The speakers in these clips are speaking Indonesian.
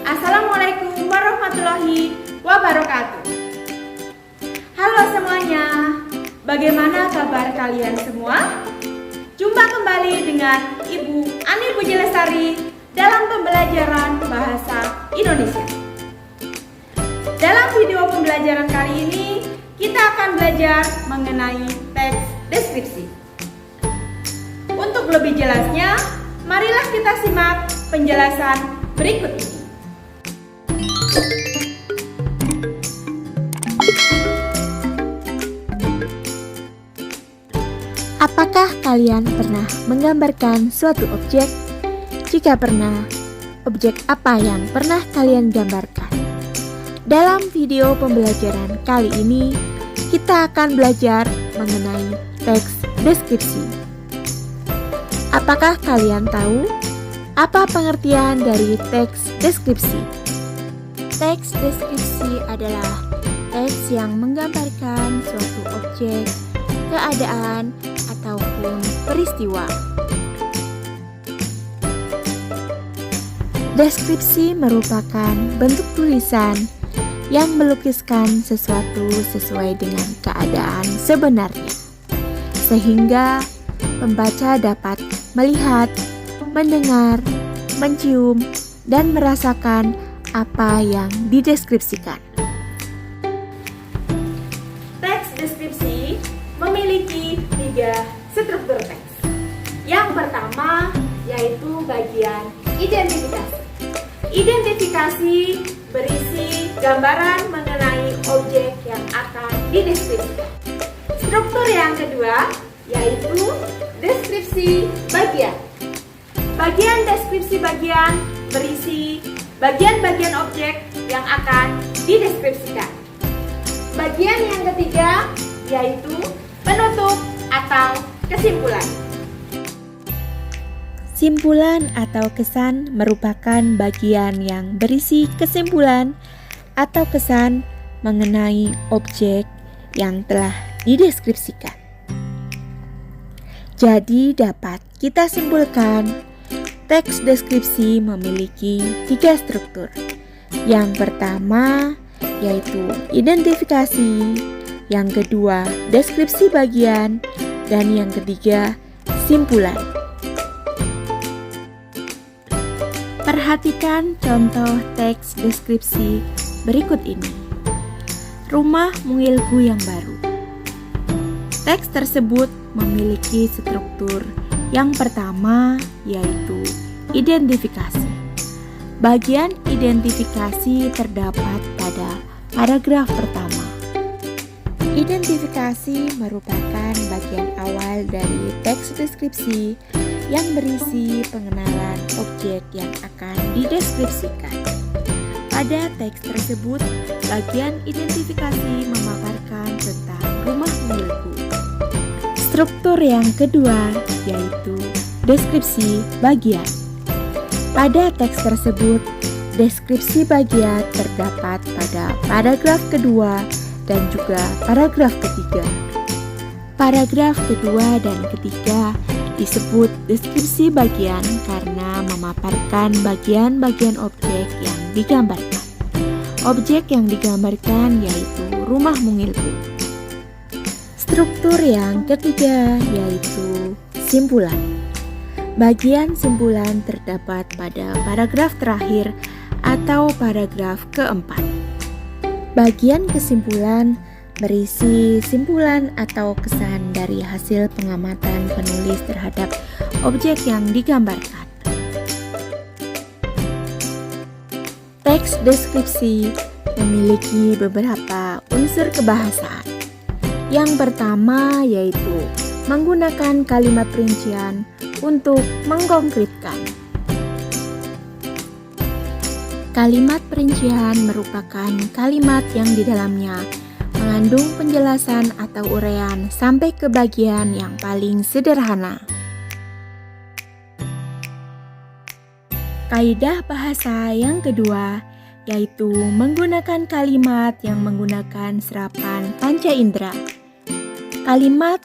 Assalamualaikum warahmatullahi wabarakatuh. Halo semuanya, bagaimana kabar kalian semua? Jumpa kembali dengan Ibu Ani Puji Lestari dalam pembelajaran Bahasa Indonesia. Dalam video pembelajaran kali ini, kita akan belajar mengenai teks deskripsi. Untuk lebih jelasnya, marilah kita simak penjelasan berikut ini. Apakah kalian pernah menggambarkan suatu objek? Jika pernah, objek apa yang pernah kalian gambarkan? Dalam video pembelajaran kali ini, kita akan belajar mengenai teks deskripsi. Apakah kalian tahu apa pengertian dari teks deskripsi? Teks deskripsi adalah teks yang menggambarkan suatu objek, keadaan, ataupun peristiwa. Deskripsi merupakan bentuk tulisan yang melukiskan sesuatu sesuai dengan keadaan sebenarnya, sehingga pembaca dapat melihat, mendengar, mencium, dan merasakan apa yang dideskripsikan. Teks deskripsi memiliki 3 struktur teks. Yang pertama yaitu bagian identifikasi. Identifikasi berisi gambaran mengenai objek yang akan dideskripsikan. Struktur yang kedua yaitu deskripsi bagian. Bagian deskripsi bagian berisi bagian-bagian objek yang akan dideskripsikan. Bagian yang ketiga yaitu penutup atau kesimpulan. Simpulan atau kesan merupakan bagian yang berisi kesimpulan atau kesan mengenai objek yang telah dideskripsikan. Jadi dapat kita simpulkan, teks deskripsi memiliki 3 struktur. Yang pertama yaitu identifikasi, yang kedua deskripsi bagian, dan yang ketiga simpulan. Perhatikan contoh teks deskripsi berikut ini. Rumah mungilku yang baru. Teks tersebut memiliki struktur yang pertama yaitu identifikasi. Bagian identifikasi terdapat pada paragraf pertama. Identifikasi merupakan bagian awal dari teks deskripsi yang berisi pengenalan objek yang akan dideskripsikan. Pada teks tersebut, bagian identifikasi memaparkan tentang rumah milikku. Struktur yang kedua yaitu deskripsi bagian. Pada teks tersebut, deskripsi bagian terdapat pada paragraf kedua dan juga paragraf ketiga. Paragraf kedua dan ketiga disebut deskripsi bagian karena memaparkan bagian-bagian objek yang digambarkan. Objek yang digambarkan yaitu rumah mungilku. Struktur yang ketiga yaitu simpulan. Bagian simpulan terdapat pada paragraf terakhir atau paragraf keempat. Bagian kesimpulan berisi simpulan atau kesan dari hasil pengamatan penulis terhadap objek yang digambarkan. Teks deskripsi memiliki beberapa unsur kebahasaan. Yang pertama yaitu menggunakan kalimat perincian untuk mengkonkretkan. Kalimat perincian merupakan kalimat yang di dalamnya mengandung penjelasan atau uraian sampai ke bagian yang paling sederhana. Kaidah bahasa yang kedua yaitu menggunakan kalimat yang menggunakan serapan panca indera. Kalimat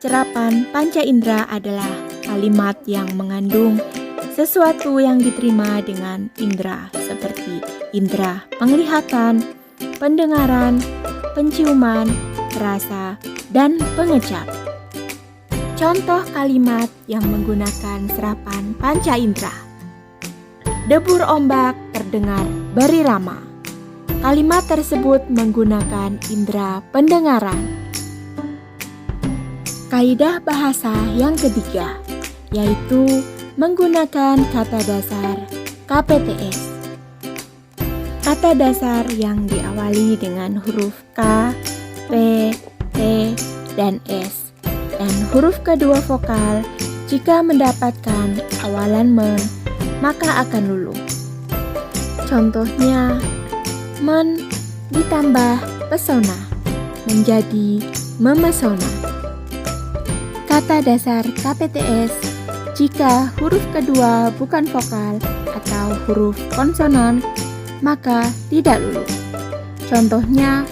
serapan panca indera adalah kalimat yang mengandung sesuatu yang diterima dengan indera seperti indera penglihatan, pendengaran, penciuman, rasa, dan pengecap. Contoh kalimat yang menggunakan serapan panca indera. Debur ombak terdengar berirama. Kalimat tersebut menggunakan indera pendengaran. Kaidah bahasa yang ketiga, yaitu menggunakan kata dasar KPTS. Kata dasar yang diawali dengan huruf K, P, T, dan S, dan huruf kedua vokal jika mendapatkan awalan men, maka akan luluh. Contohnya, men ditambah pesona menjadi memesona. Kata dasar KPTS jika huruf kedua bukan vokal atau huruf konsonan, maka tidak luluh. Contohnya,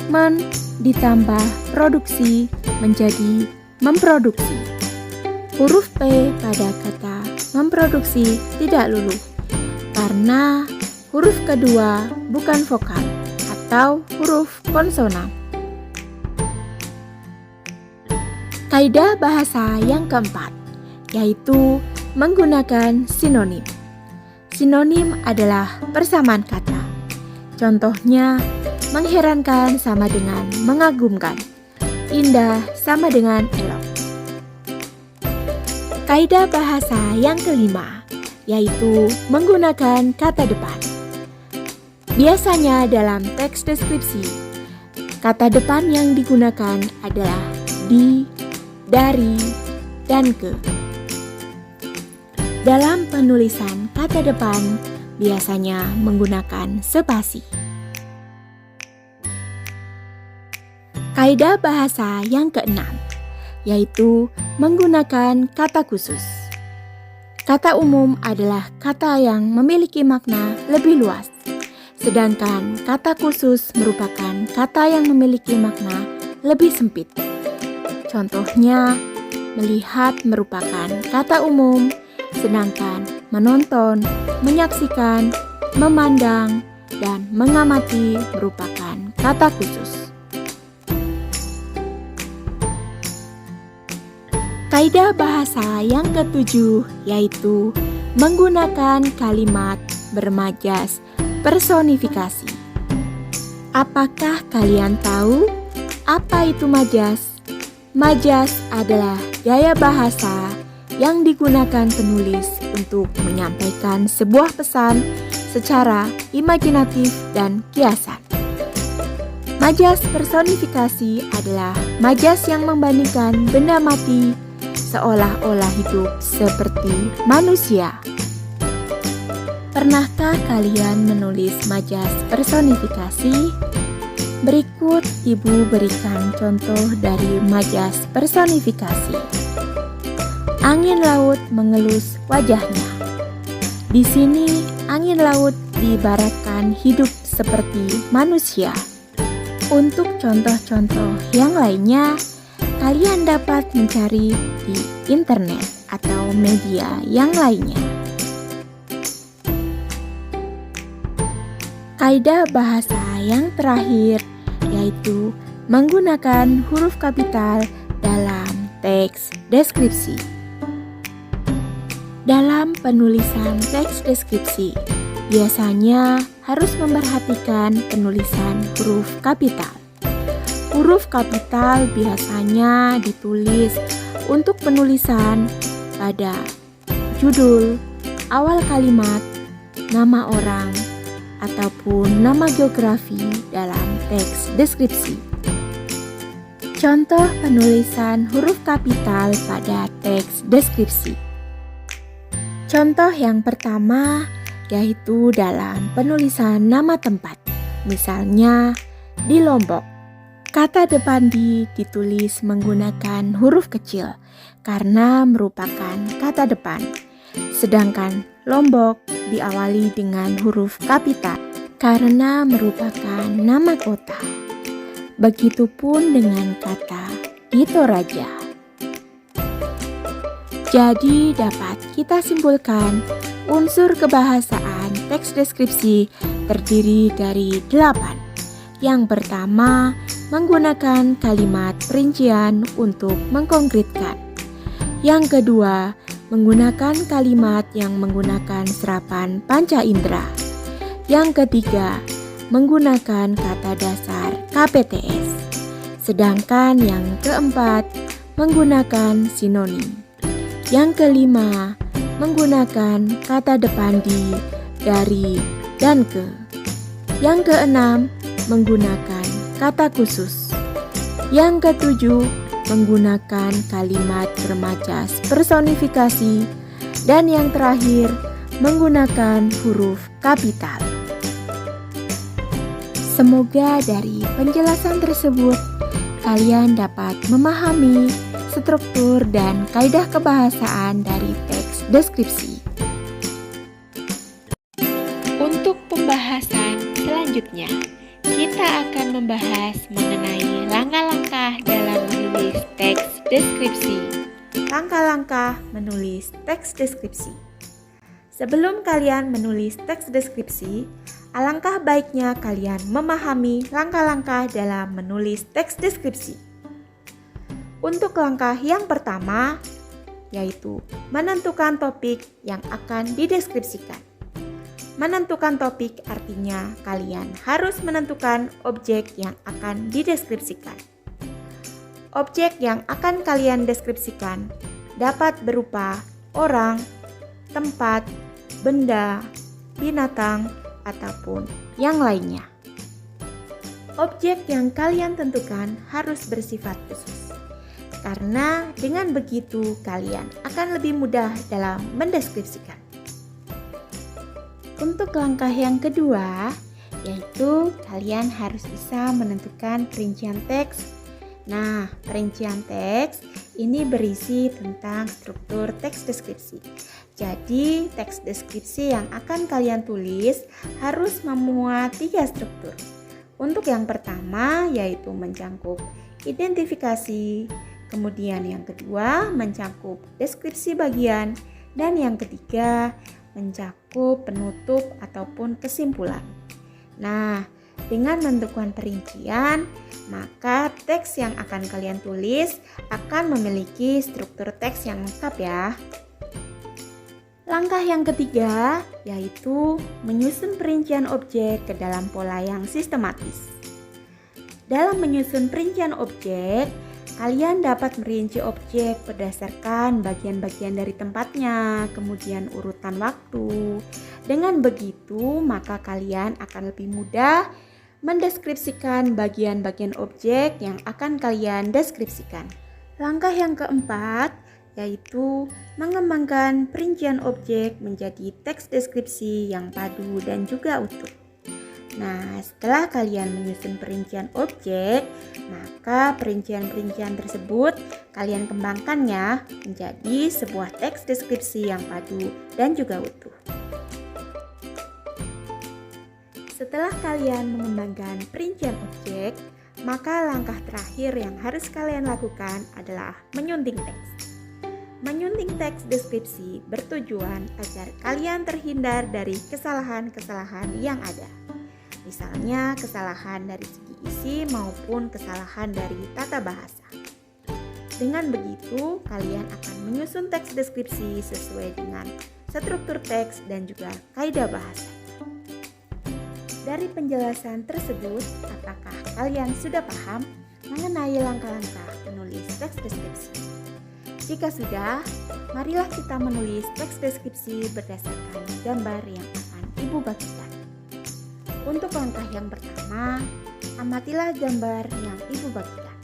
men ditambah produksi menjadi memproduksi. Huruf P pada kata memproduksi tidak luluh karena huruf kedua bukan vokal atau huruf konsonan. Kaidah bahasa yang keempat, yaitu menggunakan sinonim. Sinonim adalah persamaan kata. Contohnya, mengherankan sama dengan mengagumkan, indah sama dengan elok. Kaidah bahasa yang kelima, yaitu menggunakan kata depan. Biasanya dalam teks deskripsi, kata depan yang digunakan adalah di, dari, dan ke. Dalam penulisan kata depan biasanya menggunakan spasi. Kaidah bahasa yang keenam, yaitu menggunakan kata khusus. Kata umum adalah kata yang memiliki makna lebih luas, sedangkan kata khusus merupakan kata yang memiliki makna lebih sempit. Contohnya, melihat merupakan kata umum, sedangkan menonton, menyaksikan, memandang, dan mengamati merupakan kata khusus. Kaidah bahasa yang ketujuh, yaitu menggunakan kalimat bermajas personifikasi. Apakah kalian tahu apa itu majas? Majas adalah gaya bahasa yang digunakan penulis untuk menyampaikan sebuah pesan secara imajinatif dan kiasan. Majas personifikasi adalah majas yang membandingkan benda mati seolah-olah hidup seperti manusia. Pernahkah kalian menulis majas personifikasi? Berikut Ibu berikan contoh dari majas personifikasi. Angin laut mengelus wajahnya. Di sini, angin laut diibaratkan hidup seperti manusia. Untuk contoh-contoh yang lainnya, kalian dapat mencari di internet atau media yang lainnya. Kaidah bahasa yang terakhir, yaitu menggunakan huruf kapital dalam teks deskripsi. Dalam penulisan teks deskripsi, biasanya harus memperhatikan penulisan huruf kapital. Huruf kapital biasanya ditulis untuk penulisan pada judul, awal kalimat, nama orang, ataupun nama geografi dalam teks deskripsi. Contoh penulisan huruf kapital pada teks deskripsi. Contoh yang pertama yaitu dalam penulisan nama tempat. Misalnya di Lombok. Kata depan di ditulis menggunakan huruf kecil karena merupakan kata depan. Sedangkan Lombok diawali dengan huruf kapital karena merupakan nama kota. Begitupun dengan kata di Toraja. Jadi dapat kita simpulkan unsur kebahasaan teks deskripsi terdiri dari 8. Yang pertama, menggunakan kalimat perincian untuk mengkonkretkan. Yang kedua, menggunakan kalimat yang menggunakan serapan panca indera. Yang ketiga, menggunakan kata dasar KPTS. Sedangkan yang keempat, menggunakan sinonim. Yang kelima, menggunakan kata depan di, dari, dan ke. Yang keenam, menggunakan kata khusus. Yang ketujuh, menggunakan kalimat bermajas personifikasi. Dan yang terakhir, menggunakan huruf kapital. Semoga dari penjelasan tersebut kalian dapat memahami struktur dan kaidah kebahasaan dari teks deskripsi. Untuk pembahasan selanjutnya, kita akan membahas mengenai langkah-langkah dalam menulis teks deskripsi. Langkah-langkah menulis teks deskripsi. Sebelum kalian menulis teks deskripsi, alangkah baiknya kalian memahami langkah-langkah dalam menulis teks deskripsi. Untuk langkah yang pertama, yaitu menentukan topik yang akan dideskripsikan. Menentukan topik artinya kalian harus menentukan objek yang akan dideskripsikan. Objek yang akan kalian deskripsikan dapat berupa orang, tempat, benda, binatang, ataupun yang lainnya. Objek yang kalian tentukan harus bersifat khusus, karena dengan begitu kalian akan lebih mudah dalam mendeskripsikan. Untuk langkah yang kedua, yaitu kalian harus bisa menentukan perincian teks. Nah, perincian teks ini berisi tentang struktur teks deskripsi. Jadi, teks deskripsi yang akan kalian tulis harus memuat 3 struktur. Untuk yang pertama, yaitu mencakup identifikasi, kemudian yang kedua mencakup deskripsi bagian, dan yang ketiga mencakup penutup ataupun kesimpulan. Nah, dengan menentukan perincian, maka teks yang akan kalian tulis akan memiliki struktur teks yang lengkap ya. Langkah yang ketiga yaitu menyusun perincian objek ke dalam pola yang sistematis. Dalam menyusun perincian objek, kalian dapat merinci objek berdasarkan bagian-bagian dari tempatnya, kemudian urutan waktu. Dengan begitu, maka kalian akan lebih mudah mendeskripsikan bagian-bagian objek yang akan kalian deskripsikan. Langkah yang keempat yaitu mengembangkan perincian objek menjadi teks deskripsi yang padu dan juga utuh. Nah, setelah kalian menyusun perincian objek, maka perincian-perincian tersebut kalian kembangkannya menjadi sebuah teks deskripsi yang padu dan juga utuh. Setelah kalian mengembangkan perincian objek, maka langkah terakhir yang harus kalian lakukan adalah menyunting teks. Menyunting teks deskripsi bertujuan agar kalian terhindar dari kesalahan-kesalahan yang ada. Misalnya kesalahan dari segi isi maupun kesalahan dari tata bahasa. Dengan begitu, kalian akan menyusun teks deskripsi sesuai dengan struktur teks dan juga kaidah bahasa. Dari penjelasan tersebut, apakah kalian sudah paham mengenai langkah-langkah menulis teks deskripsi? Jika sudah, marilah kita menulis teks deskripsi berdasarkan gambar yang akan Ibu bagikan. Untuk langkah yang pertama, amatilah gambar yang Ibu bagikan.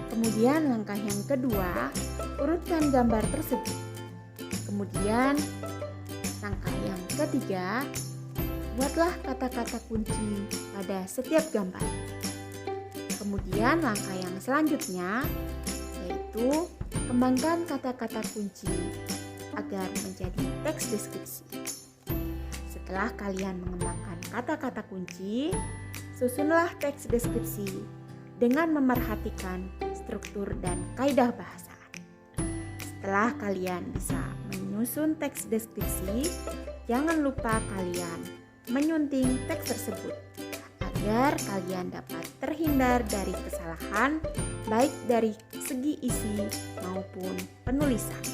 Kemudian langkah yang kedua, urutkan gambar tersebut. Kemudian langkah yang ketiga, buatlah kata-kata kunci pada setiap gambar. Kemudian langkah yang selanjutnya yaitu kembangkan kata-kata kunci agar menjadi teks deskripsi. Setelah kalian mengembangkan kata-kata kunci, susunlah teks deskripsi dengan memerhatikan struktur dan kaidah bahasaan. Setelah kalian bisa menyusun teks deskripsi, jangan lupa kalian menyunting teks tersebut agar kalian dapat terhindar dari kesalahan baik dari segi isi maupun penulisan.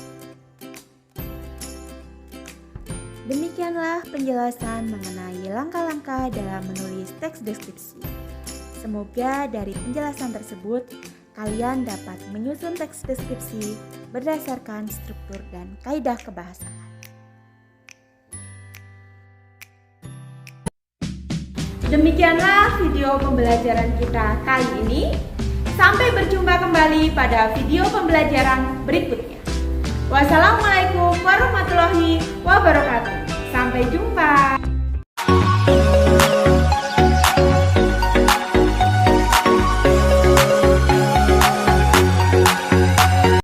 Demikianlah penjelasan mengenai langkah-langkah dalam menulis teks deskripsi. Semoga dari penjelasan tersebut kalian dapat menyusun teks deskripsi berdasarkan struktur dan kaidah kebahasaan. Demikianlah video pembelajaran kita kali ini. Sampai berjumpa kembali pada video pembelajaran berikutnya. Wassalamualaikum warahmatullahi wabarakatuh. Sampai jumpa.